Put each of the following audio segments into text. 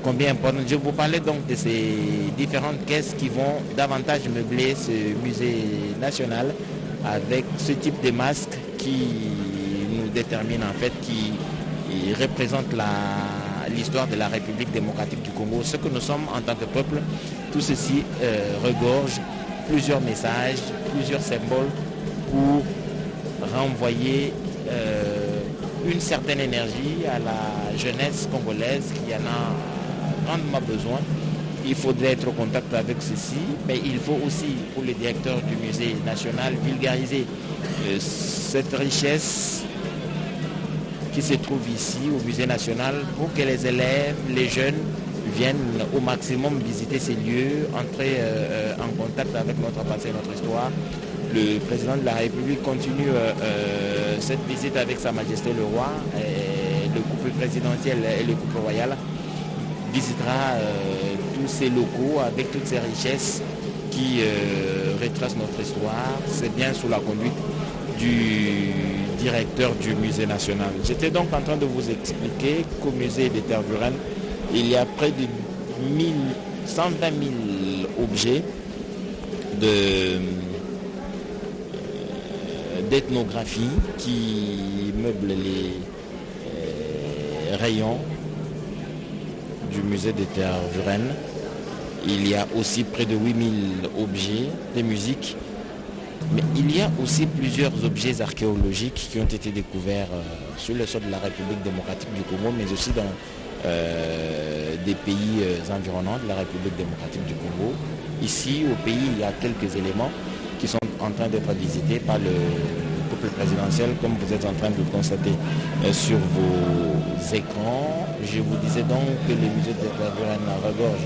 combien important. Je vous parlais donc de ces différentes caisses qui vont davantage meubler ce musée national avec ce type de masque qui nous détermine en fait, qui représente l'histoire de la République démocratique du Congo, ce que nous sommes en tant que peuple. Tout ceci regorge plusieurs messages, plusieurs symboles pour renvoyer une certaine énergie à la jeunesse congolaise qui en a grandement besoin. Il faudrait être au contact avec ceci, mais il faut aussi, pour le directeur du musée national, vulgariser cette richesse qui se trouve ici au musée national pour que les élèves, les jeunes viennent au maximum visiter ces lieux, entrer en contact avec notre passé et notre histoire. Le président de la République continue cette visite avec Sa Majesté le Roi. Et le couple présidentiel et le couple royal visitera tous ces locaux avec toutes ces richesses qui retracent notre histoire. C'est bien sous la conduite du directeur du musée national. J'étais donc en train de vous expliquer qu'au musée des Tervuren, il y a près de 120 000 objets d'ethnographie qui meublent les rayons du musée des Tervuren. Il y a aussi près de 8000 objets de musique, mais il y a aussi plusieurs objets archéologiques qui ont été découverts sur le sol de la République démocratique du Congo, mais aussi dans des pays environnants de la République démocratique du Congo. Ici, au pays, il y a quelques éléments qui sont en train d'être visités par le couple présidentiel, comme vous êtes en train de le constater sur vos écrans. Je vous disais donc que le musée de Tervuren regorge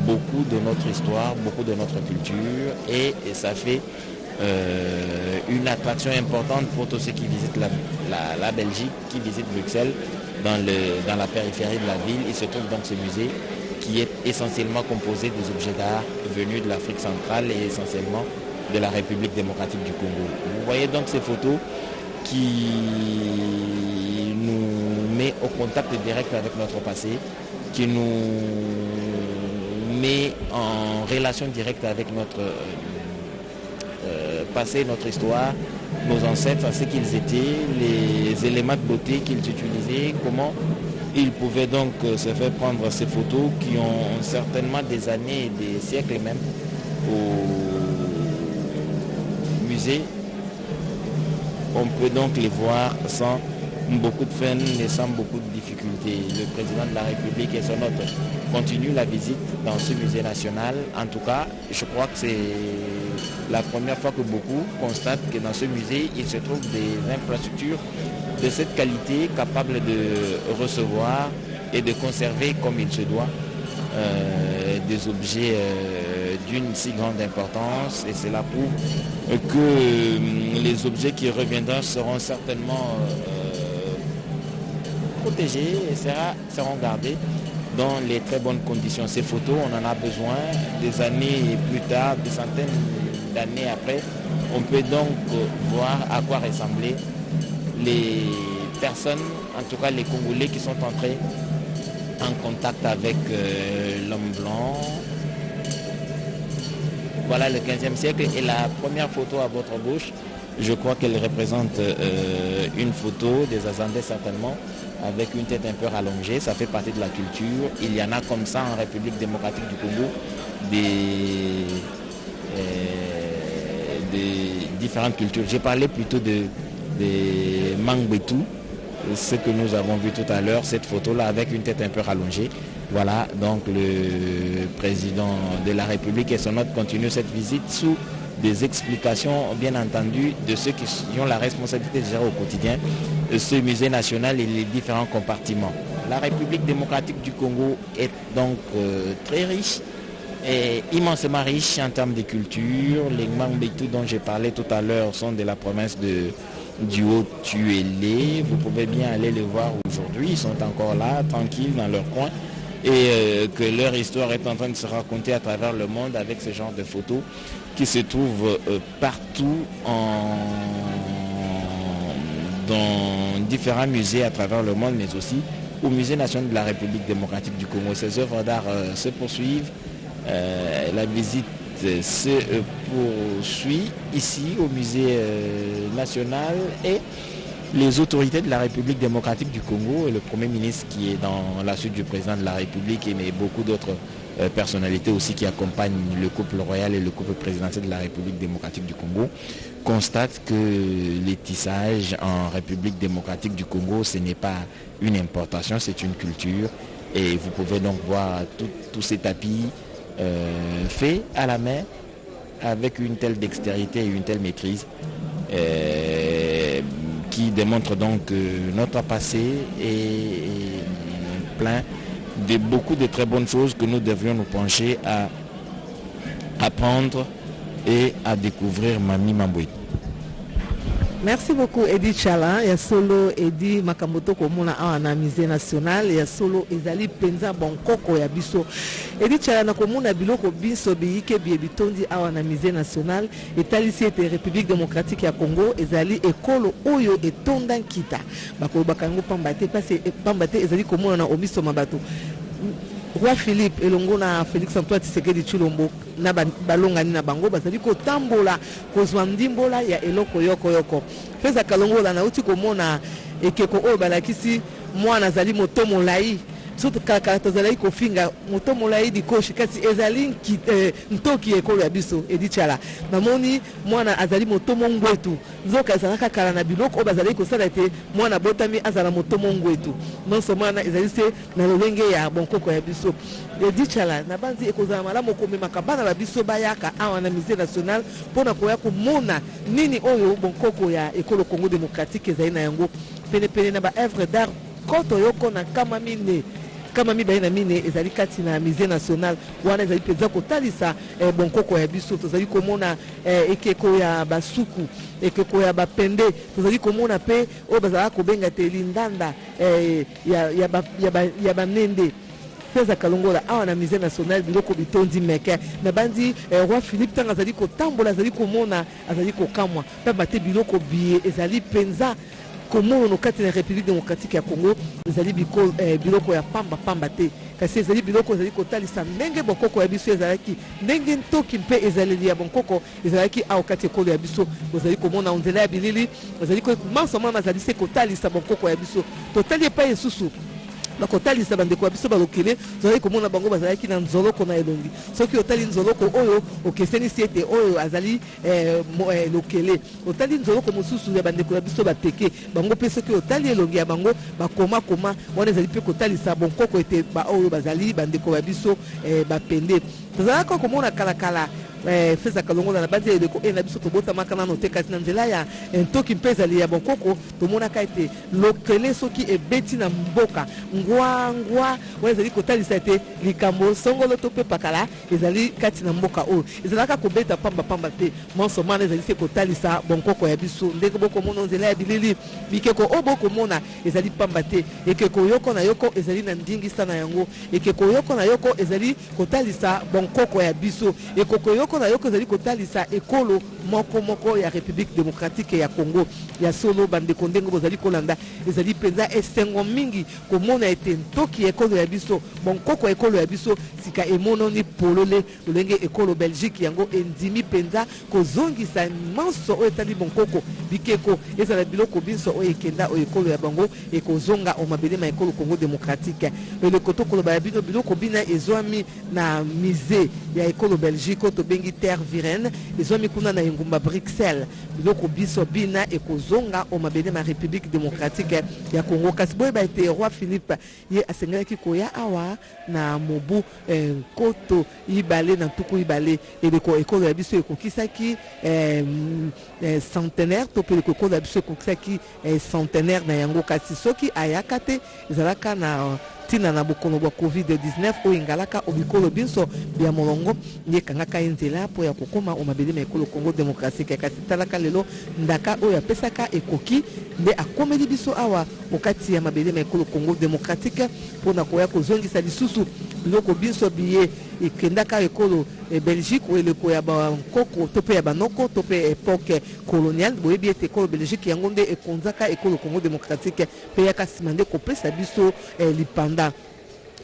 beaucoup de notre histoire, beaucoup de notre culture, et ça fait une attraction importante pour tous ceux qui visitent la Belgique, qui visitent Bruxelles, dans la périphérie de la ville. Il se trouve donc ce musée qui est essentiellement composé des objets d'art venus de l'Afrique centrale et essentiellement de la République démocratique du Congo. Vous voyez donc ces photos qui nous met au contact direct avec notre passé, qui nous met en relation directe avec notre passé, notre histoire, nos ancêtres, ce qu'ils étaient, les éléments de beauté qu'ils utilisaient, comment ils pouvaient donc se faire prendre ces photos qui ont certainement des années, des siècles même, au musée. On peut donc les voir sans beaucoup de peine et sans beaucoup de difficultés. Le président de la République et son hôte continuent la visite dans ce musée national. En tout cas, je crois que c'est la première fois que beaucoup constatent que dans ce musée, il se trouve des infrastructures de cette qualité capables de recevoir et de conserver comme il se doit des objets d'une si grande importance, et cela prouve que les objets qui reviendront seront certainement protégés et seront gardés dans les très bonnes conditions. Ces photos, on en a besoin des années plus tard, des centaines d'années après. On peut donc voir à quoi ressemblaient les personnes, en tout cas les Congolais qui sont entrés en contact avec l'homme blanc. Voilà le 15e siècle, et la première photo à votre gauche, je crois qu'elle représente une photo des Azandais certainement, avec une tête un peu rallongée. Ça fait partie de la culture. Il y en a comme ça en République démocratique du Congo, des différentes cultures. J'ai parlé plutôt des Mangbetu, ce que nous avons vu tout à l'heure, cette photo-là avec une tête un peu rallongée. Voilà, donc le président de la République et son hôte continuent cette visite sous des explications, bien entendu, de ceux qui ont la responsabilité de gérer au quotidien ce musée national et les différents compartiments. La République démocratique du Congo est donc très riche, et immensément riche en termes de culture. Les Mangbetu dont j'ai parlé tout à l'heure sont de la province du Haut-Tuélé. Vous pouvez bien aller les voir aujourd'hui, ils sont encore là, tranquilles dans leur coin, et que leur histoire est en train de se raconter à travers le monde avec ce genre de photos qui se trouvent partout dans différents musées à travers le monde, mais aussi au Musée national de la République démocratique du Congo. Ces œuvres d'art se poursuivent. La visite se poursuit ici au Musée national et les autorités de la République démocratique du Congo et le Premier ministre qui est dans la suite du président de la République et mais beaucoup d'autres personnalités aussi qui accompagnent le couple royal et le couple présidentiel de la République démocratique du Congo constatent que les tissages en République démocratique du Congo, ce n'est pas une importation, c'est une culture. Et vous pouvez donc voir tous ces tapis faits à la main avec une telle dextérité et une telle maîtrise qui démontre donc que notre passé est plein de beaucoup de très bonnes choses que nous devrions nous pencher à apprendre et à découvrir Mami Mambwe. Merci beaucoup Edith Chala. Ya solo Edith Makamoto komona awa na musée national ya solo ezali penza bonkoko ya biso. Edith Chala na komona biloko biso biyike bitondi awa na musée national etalisi ete République démocratique ya Congo ezali ekolo oyo etonda nkita. Bako bakango pambate parce pambate ezali komona na omiso mabato. Roi Philippe elongo na Félix Antoine Tshisekedi Tshilombo na balongani na bango bazali kotambola kozwa ndimbola ya eloko yoko feza kalongola na uti komona ekeko oyo balakisi mwana azali moto molai surtout kaka tozali kofinga moto molai dikoshi kasi ezali ntoki ekolo ya biso Edith Chala namoni mwana azali moto mongwetu nzoka ezalaka kala na biloko oyo bazali kosala ete mwana botami azala moto mongwetu nonso mwana ezali se na lolenge ya bonkoko ya biso Edith Chala na banzi ekozala malamu komemaka bana ba biso bayaka awa na musée national mpona koya komona nini oyo bonkoko ya ekolo Congo démocratique ezali na yango pene na ba œuvre d'art koto yoko na kama mibaye na mine ezali kati na musée national wana ezali penza kotalisa bonkoko ya biso tozali komona ekeko ya basuku ekeko ya bapende tozali komona pe oyo bazala kobenga te lindanda ya banende peza kalongola awa na musée national biloko bitondi meke na bandi roi Philippe tanga azali kotambola azali komona azali kokamwa pe bate biloko biye ezali penza komono no kati na République démocratique ya Congo ezali biloko ya pamba te kasi ezali biloko ezali kotalisa ndenge bonkoko ya biso ezalaki ndenge ntoki mpe ezaleli ya bonkoko ezalaki awa kati ekolo ya biso ozali komona onzela ya bilili ozali komansoma azali se kotalisa bonkoko ya biso totali epai esusu bakotalisa bandeko ya biso balokele zozali komona bango bazalaki na nzoloko na elongi soki otali nzoloko oyo okesenisi ete oyo azali lokele otali nzoloko mosusu ya bandeko ya biso bateke bango mpe soki otali elongi ya bango bakoma wana ezali mpe kotalisa bonkoko ete oyo bazali bandeko ya biso bapende tozalaka komona kalakala feza kalongola na bandi eleko na biso tobotamaka nano te kasi na nzela ya ntoki mpe ezali ya bonkoko tomonaka ete lokele soki ebeti na mboka ngwa wana ezali kotalisa ete likambo songolo to mpe pakala ezali kati na mboka oyo ezalaka kobeta pamba te monsomana ezali se kotalisa bonkoko ya biso ndenge bokomona nzela ya bilili bikeko oyo bokomona ezali pamba te ekeko yoko na yoko ezali na ndingisa na yango ekeko yoko na yoko ezali kotalisa bonkoko ya biso ekoko yoko na yoko ezali kotalisa ekolo moko ya République démocratique ya Congo ya solo bandeko ndenge bozali kolanda ezali penza esengo mingi komona ete ntoki ekolo ya biso bonkoko ekolo ya biso sika emononi polole lolenge ekolo Belgique yango endimi penza kozongisa manso oyo etali bonkoko bikeko ezala biloko biso oyo ekenda oyo ekolo ya bango ekozonga omabele ma ekolo Congo démocratique eloko tokoloba ya bino biloko bina ezwami na musée ya ekolo Belgique to bengi terre virene ezwami kuna na ngumba Bruxelles biloko biso bina ekozonga omabele ma République démocratique ya Congo kasi boye ba ete roi Philippe ye asengelaki koya awa na mobu koto ibale na tuku ibale eleko ekolo ya biso ekokisaki centenaire to pe ekolo ya biso ekokisaki centenaire na yango kasi soki ayaka te ezalaka na tina na bokono bwa COVID-19 oyo ngalaka obikolo binso bya molongo yekangaka nzela po ya kokoma omabele ma ekolo Congo démocratique kasi talaka lelo ndaka oyo apesaka ekoki nde akomeli biso awa okati ya mabele ma ekolo Congo démocratique pona koya kozongisa lisusu biloko biso biye ekendaka ekolo Belgique ou eleko ya bankoko to pe ya banoko to pe époque coloniale boyebi ete ekolo Belgique yango nde ekonzaka ekolo Congo démocratique pe yaka nsima nde kopesa biso lipanda.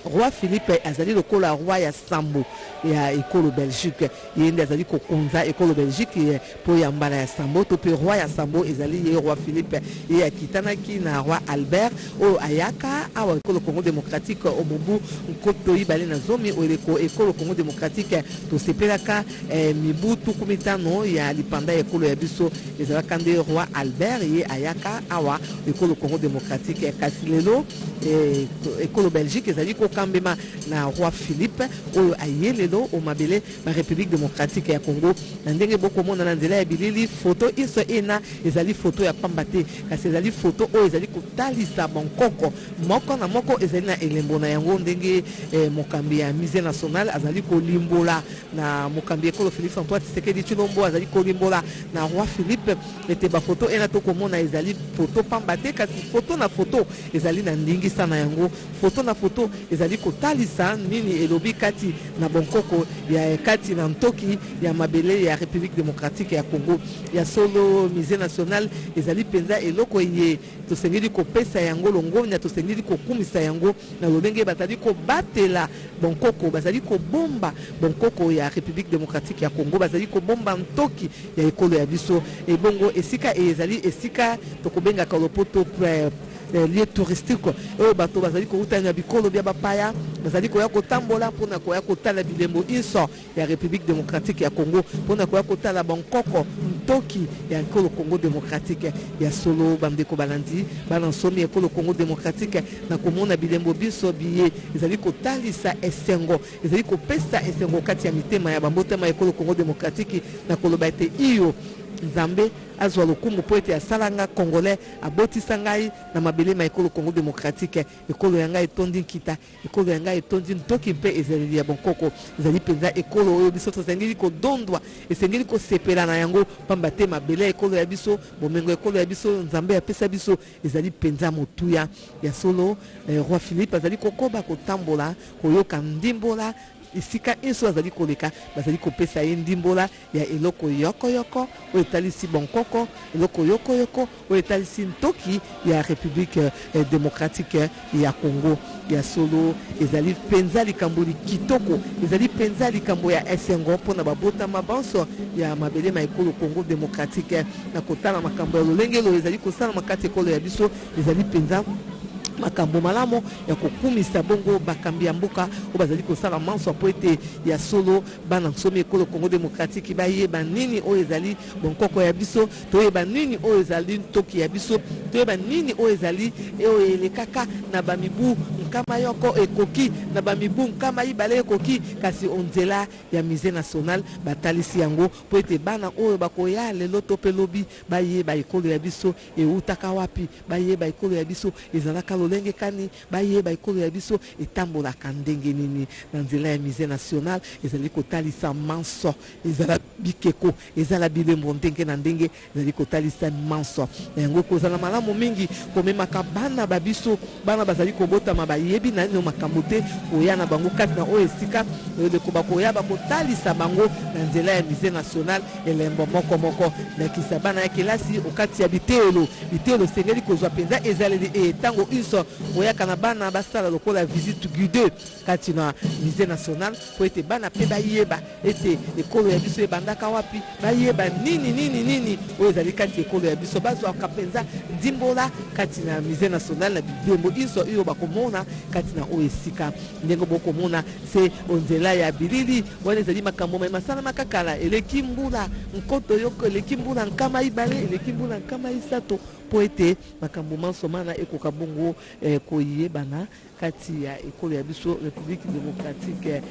Roi Philippe azali lokola roi ya sambo ya ekolo Belgique yende azali kokonza ekolo Belgique po ya mbala ya sambo to pe roi ya sambo ezali ye roi Philippe ye akitanaki na roi Albert o ayaka awa ekolo Congo démocratique o mobu nkoto ibale na zomi o ekolo Congo démocratique to sepelaka mibu tukumitano ya lipanda ekolo ya biso ezalaka nde roi Albert ye ayaka awa ekolo Congo démocratique kasi lelo ekolo Belgique ezali kambema na roi Philippe oyo ayelelo o mabele ba République démocratique ya Congo na ndenge boko mona na nzela ya bilili photo iso ena ezali photo ya pambate kasi ezali photo oyo ezali kotalisa bankoko moko na moko ezali na elembo na yango ndenge mokambi ya musée national azali kolimbola na mokambi ekolo Félix Antoine Tshisekedi Tshilombo azali kolimbola na roi Philippe ete ba photo ena to komona ezali photo pambate kasi photo na photo ezali na ndingi sana yango photo na photo ezali kotalisa nini elobi kati na bonkoko ya kati na ntoki ya mabele ya République démocratique ya Congo ya solo musée national ezali penza eloko ye tosengeli kopesa yango longonya tosengeli kokumisa yango na lolenge batali kobatela bonkoko bazali kobomba bonkoko ya République démocratique ya Congo bazali kobomba ntoki ya ekolo ya biso ebongo esika ezali esika tokobenga kalopoto lieu touristique oyo bato bazali koutanya bikolo bya bapaya bazali koya kotambola mpona koya kotala bilembo inso ya République démocratique ya Congo mpona koya kotala bankoko ntoki ya ekolo Congo démocratique ya solo bandeko balandi bana nsomi ekolo Congo démocratique na komona bilembo biso biye ezali kotalisa esengo ezali kopesa esengo kati ya mitema ya bambotema ekolo Congo démocratique na koloba ete iyo Nzambe azwa lokumu po ete asalanga congolais abotisa ngai na mabele ma ekolo Congo démocratique ekolo ya ngai etondi nkita ekolo ya ngai etondi ntoki mpe ezali ya bonkoko ezali penza ekolo oyo biso tosengeli kodondwa esengeli kosepela na yango pamba te mabele ekolo ya biso bomengo ekolo ya biso Nzambe apesa biso ezali penza motuya ya solo roi Philippe azali kokoba kotambola koyoka ndimbola isika inso azali koleka bazali kopesa ye ndimbola ya eloko yoko oyo etalisi bonkoko eloko yoko oyo etalisi ntoki ya République démocratique ya Congo ya solo ezali penza likambo kitoko ezali penza likambo ya esengo mpona babotama banso ya mabele ma ekolo Congo démocratique na kotala makambo ya lolengelo ezali kosala makati ekolo ya biso ezali penza makambo malamo ya kokumisa bongo bakambi ya mboka o bazali kosala manso po ete ya solo bana nsomi ekolo Congo démocratique bayeba nini oyo ezali bonkoko ya biso toyeba nini oyo ezali ntoki ya biso toyeba nini oyo ezali oyo elekaka na bamibu nkama yoko ekoki na bamibu nkama ibale ekoki kasi onzela ya musée national batalisi yango po ete bana oyo bakoya lelo to pe lobi bayeba ekolo ya biso eutaka wapi bayeba ekolo ya biso ezalaka lolenge kani bayeba ekolo ya biso etambolaka ndenge nini na nzela ya musée national ezali kotalisa manso ezala bikeko ezala bilembo ndenge na ndenge ezali kotalisa manso yango kozala malamu mingi komemaka bana babiso bana bazali kobotama bayebi na nino makambo te koya na bango kati na oyo esika eleko bakoya bakotalisa bango na nzela ya musée national elembo moko nakisa bana ya kelasi okati ya bitelo sengeli kozwa penza ezaleli etango inso oyaka na bana basala lokola visite guidée kati na musée national po ete bana pe bayeba ete ekolo ya biso ebandaka wapi bayeba nini oyo ezali kati ekolo ya biso bazwaka penza ndimbola kati na musée national na bilembo inso oyo bakomona kati na oyo esika ndenge bokomona se onzela ya bilili wana ezali makambo masala makakala eleki mbula nkoto yoko eleki mbula nkama ibale eleki mbula nkama isato po ete makambo mansomana ekoka bongo koyebana kati ya ekolo ya biso République démocratique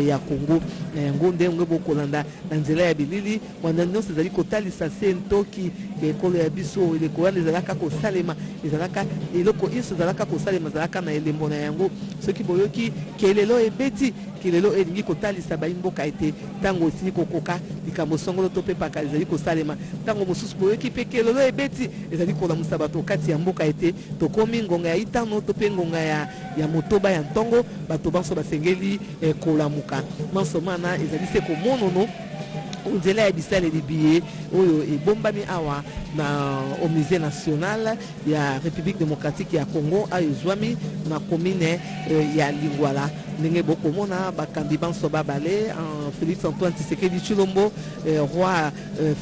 ya Congo yango ndenge bokolanda na nzela ya bilili wana nyonso ezali kotalisa se ntoki ekolo ya biso eleko wana ezalaka kosalema ezalaka eloko iso ezalaka kosalema ezalaka na elembo na yango soki boyoki kelelo ebeti kelelo elingi kotalisa baimboka ete tango esili kokoka likambo songolo to pe paka ezali kosalema tango mosusu boyoki pe kelelo ebeti ezali kolamusa bato kati ya mboka ete tokomi ngonga ya itano to pe ngonga ya motoba ya ntongo bato banso basengeli kolamuka mansomana ezali se komonono nzela ya bisaleli biye oyo ebombami awa au musée national ya République démocratique ya Congo ayo zwami na commune ya Lingwala ndenge bokomona bakambi banso babale Félix Antoine Tshisekedi Tshilombo roi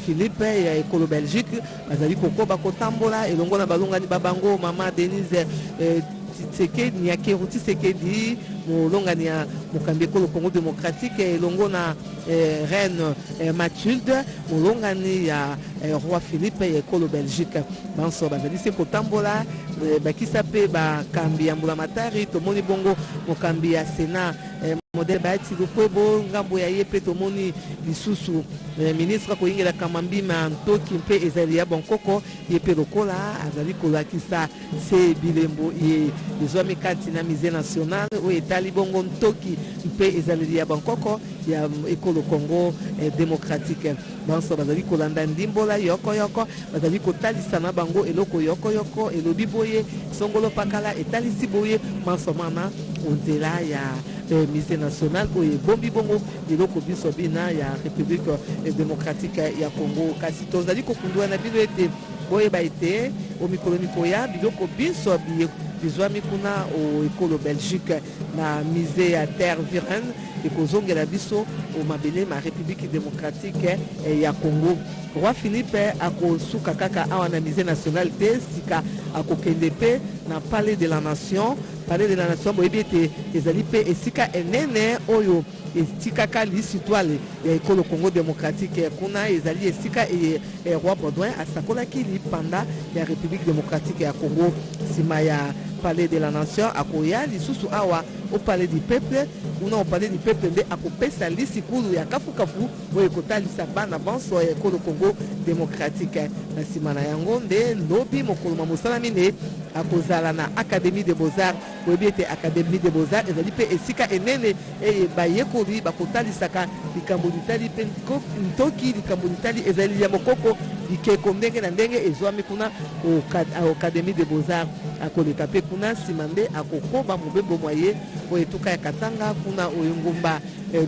Philippe ya ekolo Belgique bazali kokoba kotambola elongo na balongani babango mama Denise Tshisekedi Nyakero Tshisekedi molongani ya mokambi ekolo Congo démocratique elongo na reine Mathilde molongani ya roi Philippe ya ekolo Belgique banso bazali se kotambola bakisa pe bakambi ya mbulamatari tomoni bongo mokambi ya Sénat modèle baati lukwebo ngambo ya ye pe tomoni lisusu ministre koyingela kamambima ntoki mpe ezali ya bonkoko ye pe lokola azali kolakisa se bilembo ye ezwami kati na musée national oyo etali bongo ntoki mpe ezali ya bonkoko ya ekolo Congo démocratique banso bazali kolanda ndimbola yoko bazali kotalisa na bango eloko yoko elobi boye songolo pakala etalisi boye mansomana onzela ya musée national oyo ebombi bongo eloko biso bina ya République démocratique ya Congo kasi tozali kokundwa na bino ete boyeba ete omikolo mikoya biloko biso bizwami kuna o ekolo Belgique na musée ya terre virane ekozongela biso o mabele ma République démocratique ya Congo roi Philippe akosuka kaka awa na musée national te sika akokende pe na palais de la nation boyebi ete ezali pe esika enene oyo etikaka lisitwale ya ekolo Congo démocratique kuna ezali esika roi Baudouin asakolaki lipanda ya République démocratique ya Congo nsima ya palais de la nation akoya lisusu awa au palais du peuple kuna au palais du peuple nde akopesa lisikulu ya kafukafu oyo ekotalisa bana banso ya ekolo Congo démocratique na nsima na yango nde lobi mokolo ma mosalami nde akozala na Académie des Beaux-Arts oyebi ete Académie des Beaux-Arts ezali mpe esika enene bayekoli bakotalisaka likambo litali mpe ntoki likambo litali ezali ya mokoko bikeko ndenge na ndenge ezwami kuna Académie des Beaux-Arts akoleka mpe kuna nsima nde akokoba mobembo mwaye oyo etuka ya Katanga kuna oyo ngumba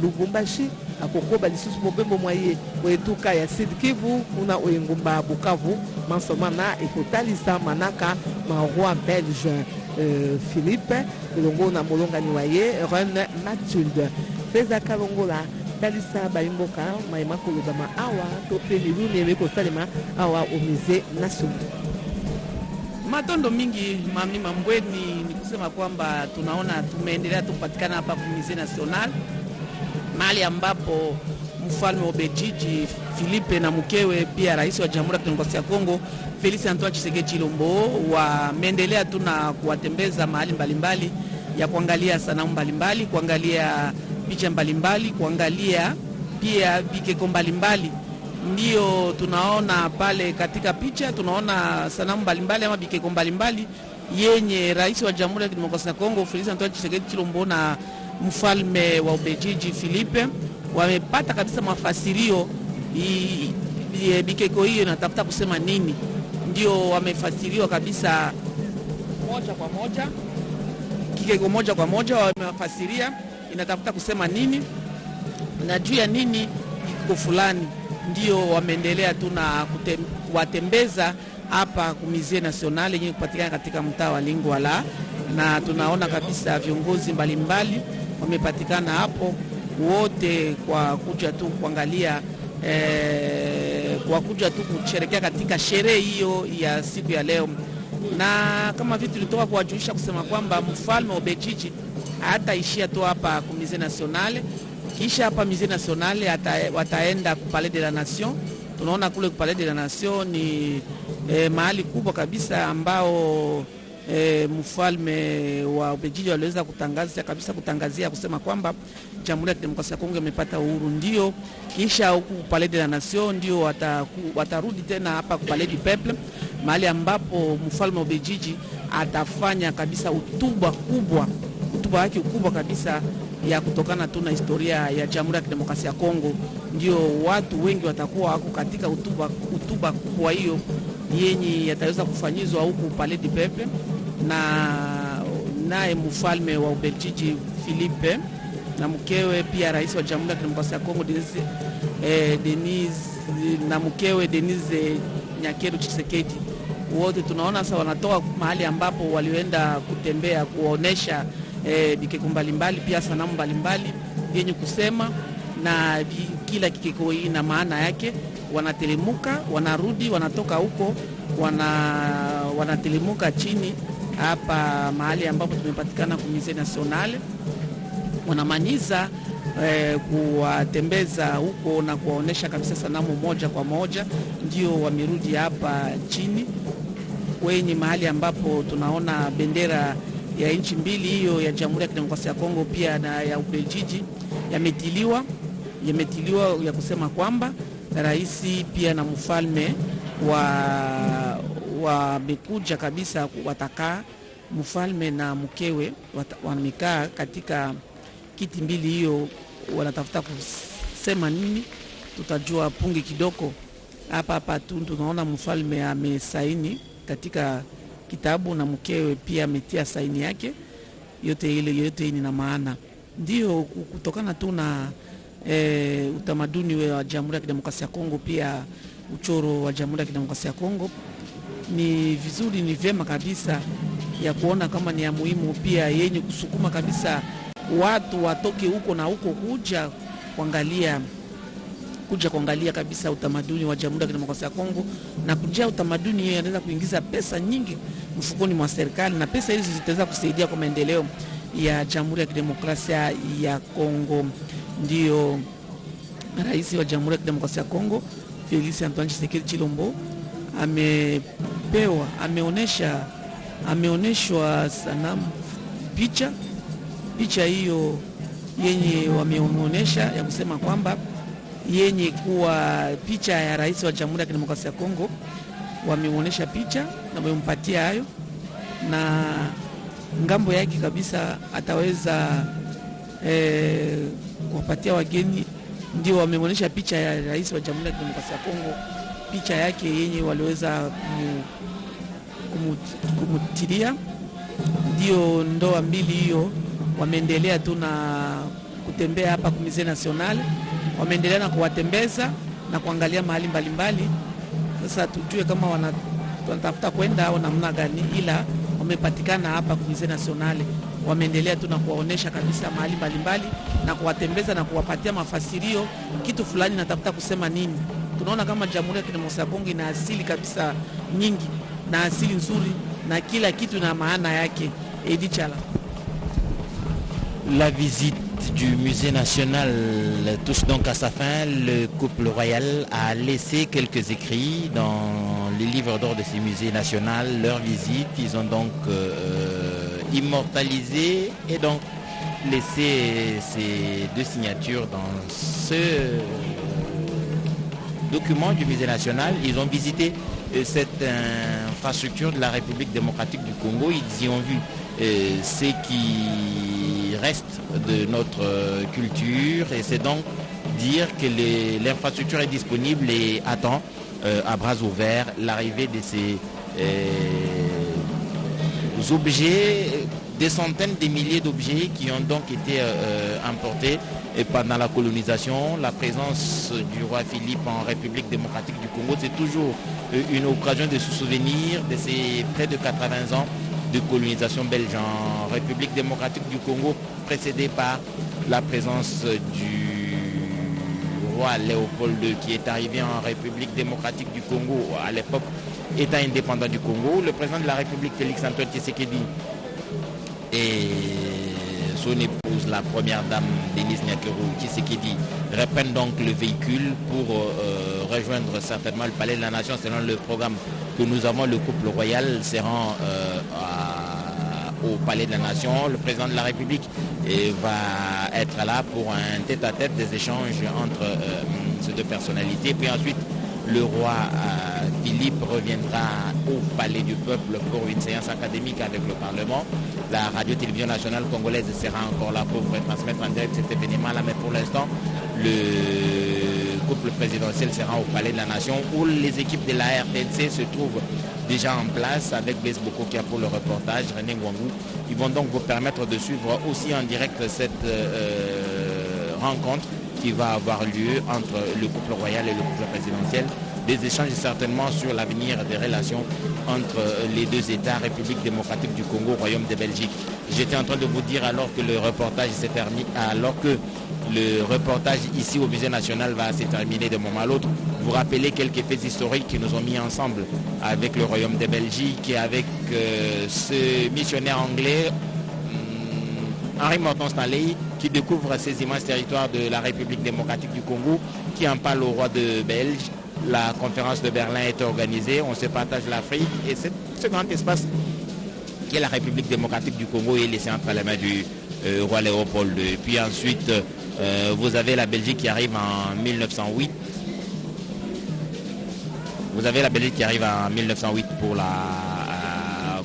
Lubumbashi akokoba lisusu mobembo mwaye oyo etuka ya Sud Kivu kuna oyo ngumba Bukavu mansomana ekotalisa manaka ma roi belge Philippe elongo na molongani waye reine Mathilde feza kalongola talisa baimboka maima kolobama awa to pe miluni emekosalema awa au musée national. Matondo mingi mami Mambweni ni kusema kwamba tunaona tumeendelea tupatikana hapa kwa musée national mahali ambapo mfalme wa Belgiji Philippe na mkewe pia rais wa Jamhuri ya Kidemokrasia ya Kongo Félix Antoine Tshisekedi Tshilombo wameendelea tu na kuwatembeza mahali mbalimbali ya kuangalia sanamu mbalimbali, kuangalia picha mbalimbali, kuangalia pia bikeko mbalimbali. Ndio tunaona pale katika picha, tunaona sanamu mbalimbali ama bikeko mbalimbali yenye rais wa Jamhuri ya Kidemokrasia ya Kongo Félix Antoine Tshisekedi Tshilombo na mfalme wa Ubelgiji Philippe wamepata kabisa mafasirio bikeko hiyo inatafuta kusema nini. Ndio wamefasiriwa kabisa moja kwa moja, kikeko moja kwa moja wamefasiria inatafuta kusema nini na juu ya nini bikeko fulani. Ndio wameendelea tu na kuwatembeza hapa ku musée national yenye kupatikana katika mtaa wa Lingwala, na tunaona kabisa viongozi mbalimbali wamepatikana hapo wote kwa kuja tu kuangalia kwa kuja tu kusherehekea katika sherehe hiyo ya siku ya leo. Na kama vitu tulitoka kuwajulisha kusema kwamba mfalme wa Belgiji hataishia tu hapa ku musée national, kisha hapa musée national wataenda ku Palais de la Nation. Tunaona kule ku Palais de la Nation ni mahali kubwa kabisa ambao mfalme wa Ubelgiji aliweza kutangazia kusema kwamba Jamhuri ya Kidemokrasia ya Kongo imepata uhuru. Ndio kisha huku Palais de la Nation ndio watarudi tena hapa ku Palais du Peuple, mahali ambapo mfalme wa Ubelgiji atafanya kabisa hotuba yake kubwa kabisa ya kutokana tu na historia ya Jamhuri ya Kidemokrasia ya Kongo, ndio watu wengi watakuwa wako katika hutuba kubwa hiyo yenye yataweza kufanyizwa huku Palais du Peuple na naye mfalme wa Ubelgiji Philippe na mkewe, pia rais wa Jamhuri ya Kidemokrasia ya Kongo Denis na mkewe Denise Nyakeru Tshisekedi. Wote tunaona sasa wanatoka mahali ambapo walioenda kutembea kuonesha bikeko mbalimbali, pia sanamu mbalimbali yenye kusema, na kila kikeko ina maana yake. Wanatelemuka, wanarudi, wanatoka huko, wanatelemuka chini hapa mahali ambapo tumepatikana ku Musée National, wanamaniza kuwatembeza huko na kuwaonesha kabisa sanamu moja kwa moja, ndio wamerudi hapa chini kwenye mahali ambapo tunaona bendera ya nchi mbili, hiyo ya Jamhuri ya Kidemokrasia ya Kongo pia na ya Ubelgiji yametiliwa ya kusema kwamba rais pia na mfalme wamekuja kabisa, watakaa mfalme na mkewe wamekaa katika kiti mbili hiyo, wanatafuta kusema nini tutajua pungi kidogo. Hapa tu tunaona mfalme amesaini katika kitabu na mkewe pia ametia saini yake. Yote ina maana, ndio kutokana tu na utamaduni wa Jamhuri ya Kidemokrasia ya Kongo, pia uchoro wa Jamhuri ya Kidemokrasia ya Kongo. Ni vizuri, ni vyema kabisa ya kuona kama ni ya muhimu pia yenye kusukuma kabisa watu watoke huko na huko kuja kuangalia kabisa utamaduni wa Jamhuri ya Kidemokrasia ya Kongo, na kujia utamaduni hiyo inaweza kuingiza pesa nyingi mfukoni mwa serikali, na pesa hizo zitaweza kusaidia kwa maendeleo ya Jamhuri ya Kidemokrasia ya Kongo. Ndio rais wa Jamhuri ya Kidemokrasia ya Kongo Felix Antoine Tshisekedi Chilombo ameoneshwa sanamu picha hiyo yenye wameonyesha ya kusema kwamba yenye kuwa picha ya rais wa Jamhuri ya Kidemokrasia ya Kongo. Wameonyesha picha na wamempatia hayo, na ngambo yake kabisa ataweza kuwapatia wageni. Ndio wameonyesha picha ya rais wa Jamhuri ya Kidemokrasia ya Kongo, picha yake yenye waliweza kumutilia. Ndio ndoa mbili hiyo wameendelea tu na kutembea hapa ku Musée National, wameendelea na kuwatembeza na kuangalia mahali mbalimbali. Sasa tujue kama wanatafuta kwenda au namna gani, ila wamepatikana hapa ku Musée National, wameendelea tu na kuwaonesha kabisa mahali mbalimbali na kuwatembeza na kuwapatia mafasirio kitu fulani natafuta kusema nini. Tunaona kama Jamhuri ya Kidemokrasia ya Kongo ina asili kabisa nyingi na asili nzuri, na kila kitu na maana yake. Edi Chala. La visite du Musée National touche donc à sa fin. Le couple royal a laissé quelques écrits dans les livres d'or de ces musées nationaux. Leur visite, ils ont donc immortalisé et donc laissé ces deux signatures dans ce document du Musée National. Ils ont visité cette infrastructure de la République démocratique du Congo. Ils y ont vu ce qui reste de notre culture, et c'est donc dire que l'infrastructure est disponible et attend à bras ouverts l'arrivée de ces objets, des centaines de milliers d'objets qui ont donc été importés pendant la colonisation. La présence du roi Philippe en République démocratique du Congo, c'est toujours une occasion de se souvenir de ces près de 80 ans de colonisation belge en République démocratique du Congo, précédée par la présence du roi Léopold II qui est arrivé en République démocratique du Congo à l'époque État indépendant du Congo. Le président de la République Félix Antoine Tshisekedi et son épouse, la première dame Denise Nyakeru Tshisekedi, reprennent donc le véhicule pour rejoindre certainement le palais de la Nation. Selon le programme que nous avons, le couple royal se rend au palais de la Nation. Le président de la République va être là pour un tête-à-tête, des échanges entre ces deux personnalités. Puis ensuite, le roi Philippe reviendra au palais du peuple pour une séance académique avec le Parlement. la radio-télévision nationale congolaise sera encore là pour transmettre en direct cet événement-là. Mais pour l'instant, le couple présidentiel sera au Palais de la Nation où les équipes de la RTNC se trouvent déjà en place avec Blaise Bokokia pour le reportage, René Ngwangou. Ils vont donc vous permettre de suivre aussi en direct cette rencontre qui va avoir lieu entre le couple royal et le couple présidentiel. Des échanges certainement sur l'avenir des relations entre les deux États, République démocratique du Congo, Royaume de Belgique. J'étais en train de vous dire alors que le reportage s'est terminé, alors que le reportage ici au Musée national va se terminer d'un moment à l'autre. Vous rappelez quelques faits historiques qui nous ont mis ensemble avec le Royaume de Belgique et avec ce missionnaire anglais, Henri Morton Stanley, qui découvre ces immenses territoires de la République démocratique du Congo, qui en parle au roi de Belge. La conférence de Berlin est organisée, on se partage l'Afrique et ce grand espace qui est la République démocratique du Congo est laissé entre les mains du roi Léopold II. Puis ensuite, vous avez la Belgique qui arrive en 1908. Vous avez la Belgique qui arrive en 1908 pour la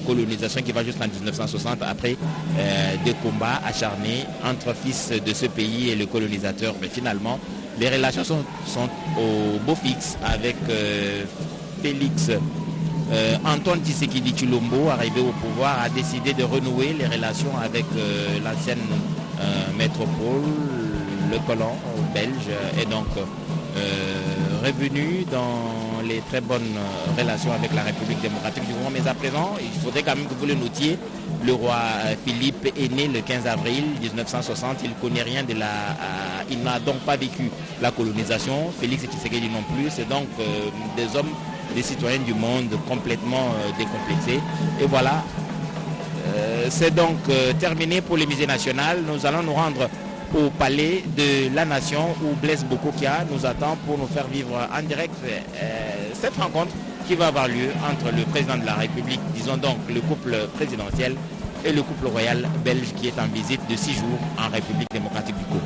colonisation qui va jusqu'en 1960 après des combats acharnés entre fils de ce pays et le colonisateur. Mais finalement, les relations sont au beau fixe avec Félix. Antoine Tshisekedi Tshilombo, arrivé au pouvoir, a décidé de renouer les relations avec l'ancienne métropole, le colon belge, est donc revenu dans les très bonnes relations avec la République démocratique du Congo. Mais à présent, il faudrait quand même que vous le notiez, le roi Philippe est né le 15 avril 1960, il ne connaît rien de il n'a donc pas vécu la colonisation. Félix Tshisekedi non plus, c'est donc des hommes, des citoyens du monde complètement décomplexés. Et voilà, c'est donc terminé pour le musée national. Nous allons nous rendre au palais de la Nation où Blaise Bokokia nous attend pour nous faire vivre en direct cette rencontre qui va avoir lieu entre le président de la République, disons donc le couple présidentiel, et le couple royal belge qui est en visite de 6 jours en République démocratique du Congo.